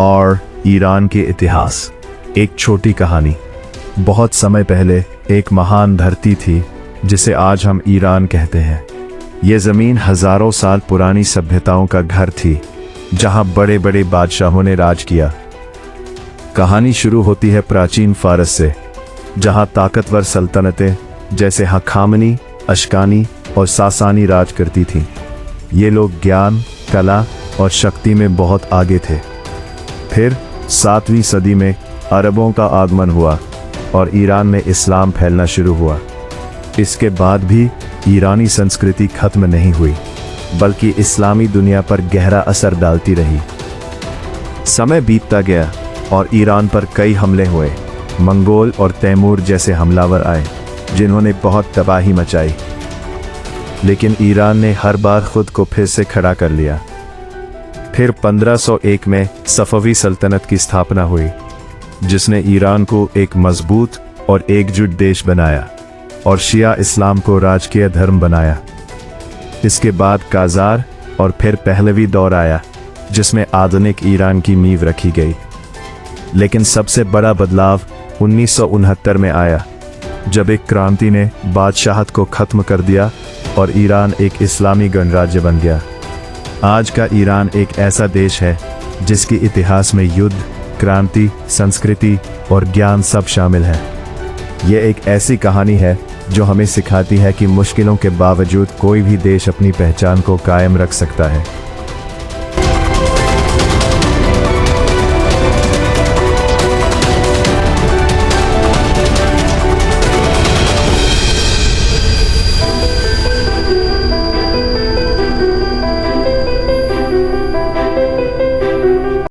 और ईरान के इतिहास। एक छोटी कहानी। बहुत समय पहले एक महान धरती थी जिसे आज हम ईरान कहते हैं। ये जमीन हजारों साल पुरानी सभ्यताओं का घर थी, जहां बड़े बड़े बादशाहों ने राज किया। कहानी शुरू होती है प्राचीन फारस से, जहां ताकतवर सल्तनतें जैसे हखामनी, अशकानी और सासानी राज करती थीं। ये लोग ज्ञान, कला और शक्ति में बहुत आगे थे। फिर 7वीं सदी में अरबों का आगमन हुआ और ईरान में इस्लाम फैलना शुरू हुआ। इसके बाद भी ईरानी संस्कृति खत्म नहीं हुई, बल्कि इस्लामी दुनिया पर गहरा असर डालती रही। समय बीतता गया और ईरान पर कई हमले हुए। मंगोल और तैमूर जैसे हमलावर आए, जिन्होंने बहुत तबाही मचाई। लेकिन ईरान ने हर बार खुद को फिर से खड़ा कर लिया। फिर 1501 में सफवी सल्तनत की स्थापना हुई, जिसने ईरान को एक मजबूत और एकजुट देश बनाया और शिया इस्लाम को राजकीय धर्म बनाया। इसके बाद काजार और फिर पहलवी दौर आया, जिसमें आधुनिक ईरान की नींव रखी गई। लेकिन सबसे बड़ा बदलाव 1969 में आया, जब एक क्रांति ने बादशाहत को खत्म कर दिया और ईरान एक इस्लामी गणराज्य बन गया। आज का ईरान एक ऐसा देश है जिसके इतिहास में युद्ध, क्रांति, संस्कृति और ज्ञान सब शामिल है। ये एक ऐसी कहानी है जो हमें सिखाती है कि मुश्किलों के बावजूद कोई भी देश अपनी पहचान को कायम रख सकता है।